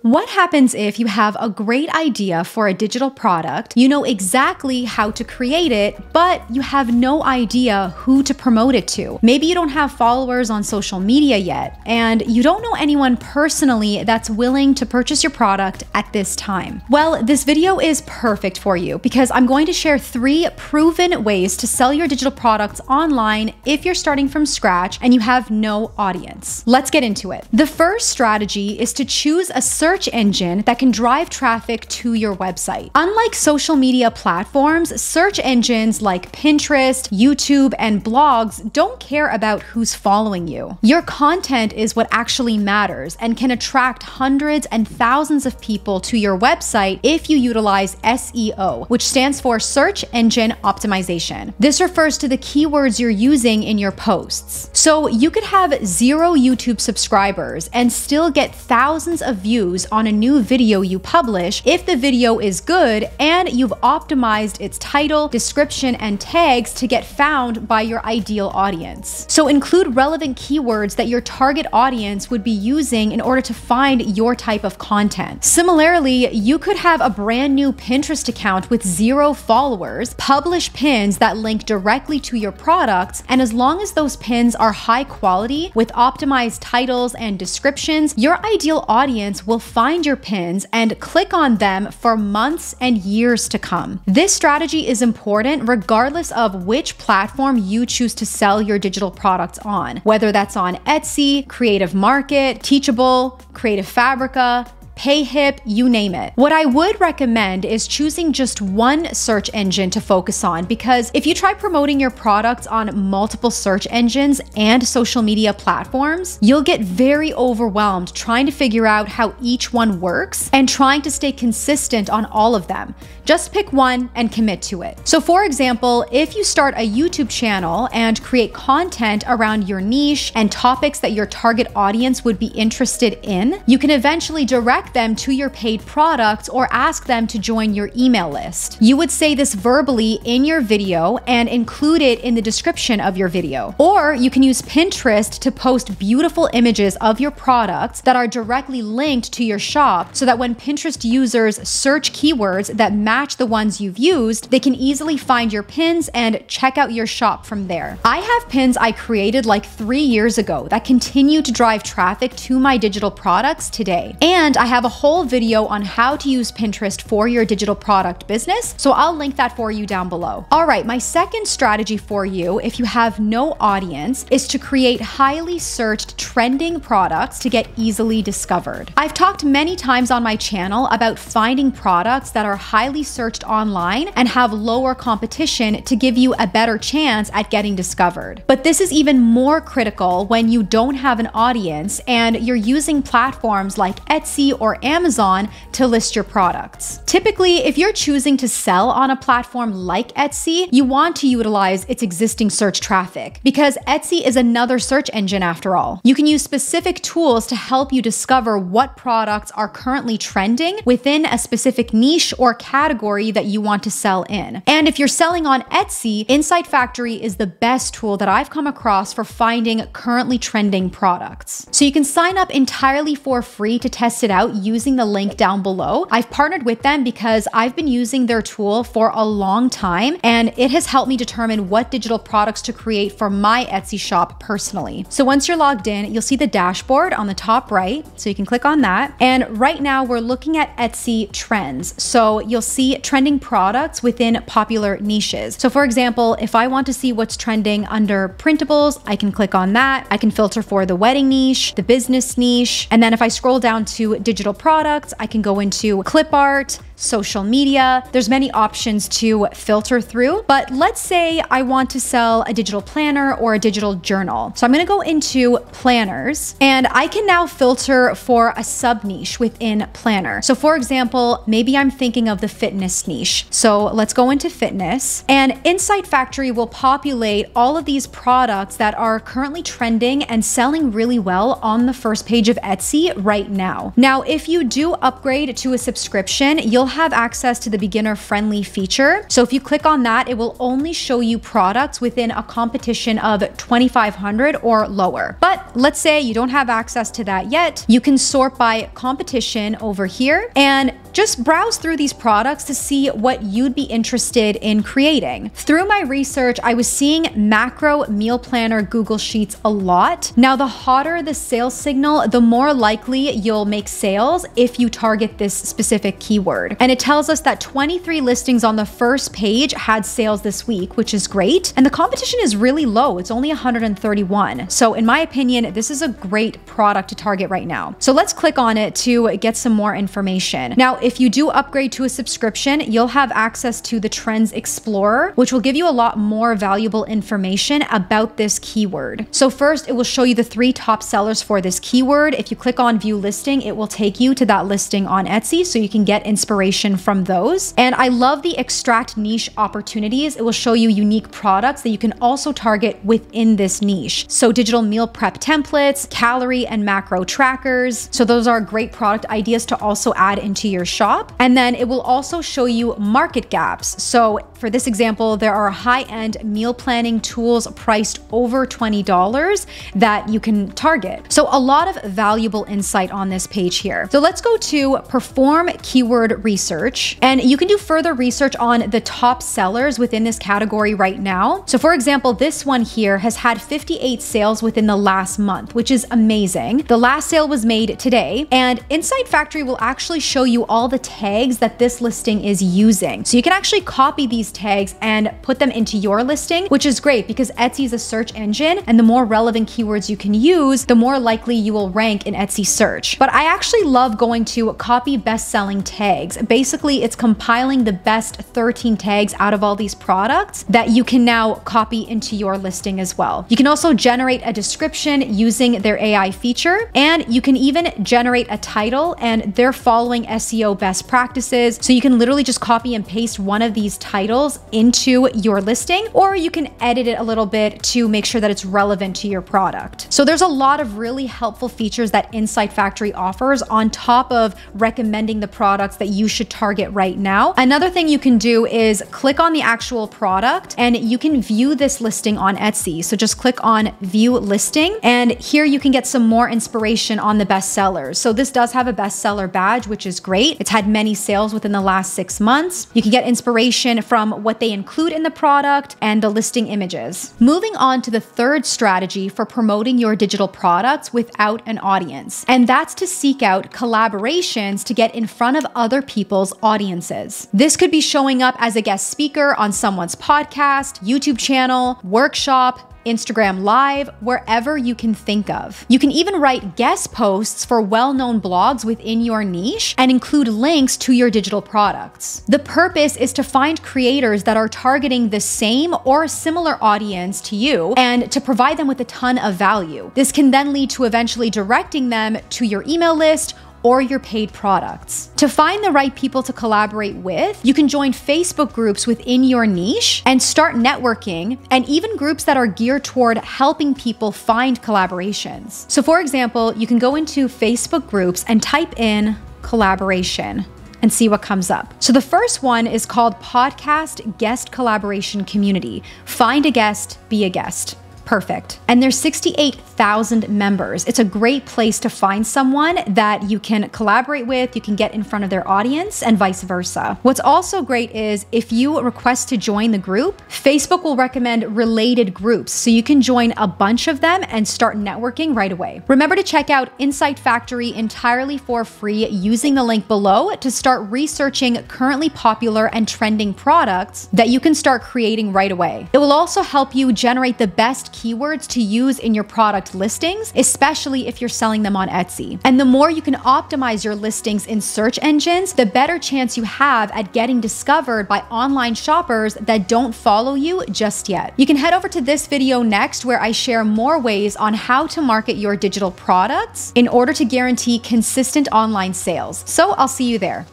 What happens if you have a great idea for a digital product, you know exactly how to create it, but you have no idea who to promote it to? Maybe you don't have followers on social media yet, and you don't know anyone personally that's willing to purchase your product at this time. Well, this video is perfect for you because I'm going to share 3 proven ways to sell your digital products online if you're starting from scratch and you have no audience. Let's get into it. The first strategy is to choose a search engine that can drive traffic to your website. Unlike social media platforms, search engines like Pinterest, YouTube, and blogs don't care about who's following you. Your content is what actually matters and can attract hundreds and thousands of people to your website if you utilize SEO, which stands for Search Engine Optimization. This refers to the keywords you're using in your posts. So you could have 0 YouTube subscribers and still get thousands of views on a new video you publish if the video is good and you've optimized its title, description, and tags to get found by your ideal audience. So include relevant keywords that your target audience would be using in order to find your type of content. Similarly, you could have a brand new Pinterest account with 0 followers, publish pins that link directly to your products, and as long as those pins are high quality with optimized titles and descriptions, your ideal audience will find your pins and click on them for months and years to come. This strategy is important regardless of which platform you choose to sell your digital products on, whether that's on Etsy, Creative Market, Teachable, Creative Fabrica, PayHip, you name it. What I would recommend is choosing just one search engine to focus on, because if you try promoting your products on multiple search engines and social media platforms, you'll get very overwhelmed trying to figure out how each one works and trying to stay consistent on all of them. Just pick one and commit to it. So for example, if you start a YouTube channel and create content around your niche and topics that your target audience would be interested in, you can eventually direct them to your paid products or ask them to join your email list. You would say this verbally in your video and include it in the description of your video. Or you can use Pinterest to post beautiful images of your products that are directly linked to your shop so that when Pinterest users search keywords that match the ones you've used, they can easily find your pins and check out your shop from there. I have pins I created like 3 years ago that continue to drive traffic to my digital products today. And I have a whole video on how to use Pinterest for your digital product business, so I'll link that for you down below. All right, my second strategy for you, if you have no audience, is to create highly searched trending products to get easily discovered. I've talked many times on my channel about finding products that are highly searched online and have lower competition to give you a better chance at getting discovered. But this is even more critical when you don't have an audience and you're using platforms like Etsy or Amazon to list your products. Typically, if you're choosing to sell on a platform like Etsy, you want to utilize its existing search traffic because Etsy is another search engine after all. You can use specific tools to help you discover what products are currently trending within a specific niche or category that you want to sell in. And if you're selling on Etsy, Insight Factory is the best tool that I've come across for finding currently trending products. So you can sign up entirely for free to test it out using the link down below. I've partnered with them because I've been using their tool for a long time and it has helped me determine what digital products to create for my Etsy shop personally. So once you're logged in, you'll see the dashboard on the top right, so you can click on that. And right now we're looking at Etsy trends. So you'll see trending products within popular niches. So for example, if I want to see what's trending under printables, I can click on that. I can filter for the wedding niche, the business niche, and then if I scroll down to digital products, I can go into clip art, social media. There's many options to filter through, but let's say I want to sell a digital planner or a digital journal. So I'm going to go into planners and I can now filter for a sub niche within planner. So for example, maybe I'm thinking of the fitness niche. So let's go into fitness and Insight Factory will populate all of these products that are currently trending and selling really well on the first page of Etsy right now. Now, if you do upgrade to a subscription, you'll have access to the beginner-friendly feature. So if you click on that, it will only show you products within a competition of 2,500 or lower. But let's say you don't have access to that yet, you can sort by competition over here and just browse through these products to see what you'd be interested in creating. Through my research, I was seeing macro meal planner Google Sheets a lot. Now, the hotter the sales signal, the more likely you'll make sales if you target this specific keyword. And it tells us that 23 listings on the first page had sales this week, which is great. And the competition is really low. It's only 131. So in my opinion, this is a great product to target right now. So let's click on it to get some more information. Now, if you do upgrade to a subscription, you'll have access to the Trends Explorer, which will give you a lot more valuable information about this keyword. So first, it will show you the 3 top sellers for this keyword. If you click on View Listing, it will take you to that listing on Etsy, so you can get inspiration from those. And I love the Extract Niche opportunities. It will show you unique products that you can also target within this niche. So digital meal prep templates, calorie and macro trackers. So those are great product ideas to also add into your shop. And then it will also show you market gaps. So for this example, there are high-end meal planning tools priced over $20 that you can target. So a lot of valuable insight on this page here. So let's go to perform keyword research, and you can do further research on the top sellers within this category right now. So for example, this one here has had 58 sales within the last month, which is amazing. The last sale was made today, and Insight Factory will actually show you all the tags that this listing is using. So you can actually copy these tags and put them into your listing, which is great because Etsy is a search engine, and the more relevant keywords you can use, the more likely you will rank in Etsy search. But I actually love going to copy best-selling tags. Basically, it's compiling the best 13 tags out of all these products that you can now copy into your listing as well. You can also generate a description using their AI feature, and you can even generate a title, and they're following SEO best practices. So you can literally just copy and paste one of these titles into your listing, or you can edit it a little bit to make sure that it's relevant to your product. So there's a lot of really helpful features that Insight Factory offers on top of recommending the products that you should target right now. Another thing you can do is click on the actual product and you can view this listing on Etsy. So just click on View Listing, and here you can get some more inspiration on the best sellers. So this does have a bestseller badge, which is great. It's had many sales within the last 6 months. You can get inspiration from what they include in the product and the listing images. Moving on to the third strategy for promoting your digital products without an audience, and that's to seek out collaborations to get in front of other people's audiences. This could be showing up as a guest speaker on someone's podcast, YouTube channel, workshop, Instagram Live, wherever you can think of. You can even write guest posts for well-known blogs within your niche and include links to your digital products. The purpose is to find creators that are targeting the same or similar audience to you and to provide them with a ton of value. This can then lead to eventually directing them to your email list or your paid products. To find the right people to collaborate with, you can join Facebook groups within your niche and start networking, and even groups that are geared toward helping people find collaborations. So for example, you can go into Facebook groups and type in collaboration and see what comes up. So the first one is called Podcast Guest Collaboration Community. Find a guest, be a guest. Perfect. And there's 68,000 members. It's a great place to find someone that you can collaborate with, you can get in front of their audience, and vice versa. What's also great is if you request to join the group, Facebook will recommend related groups, so you can join a bunch of them and start networking right away. Remember to check out Insight Factory entirely for free using the link below to start researching currently popular and trending products that you can start creating right away. It will also help you generate the best keywords to use in your product listings, especially if you're selling them on Etsy. And the more you can optimize your listings in search engines, the better chance you have at getting discovered by online shoppers that don't follow you just yet. You can head over to this video next, where I share more ways on how to market your digital products in order to guarantee consistent online sales. So I'll see you there.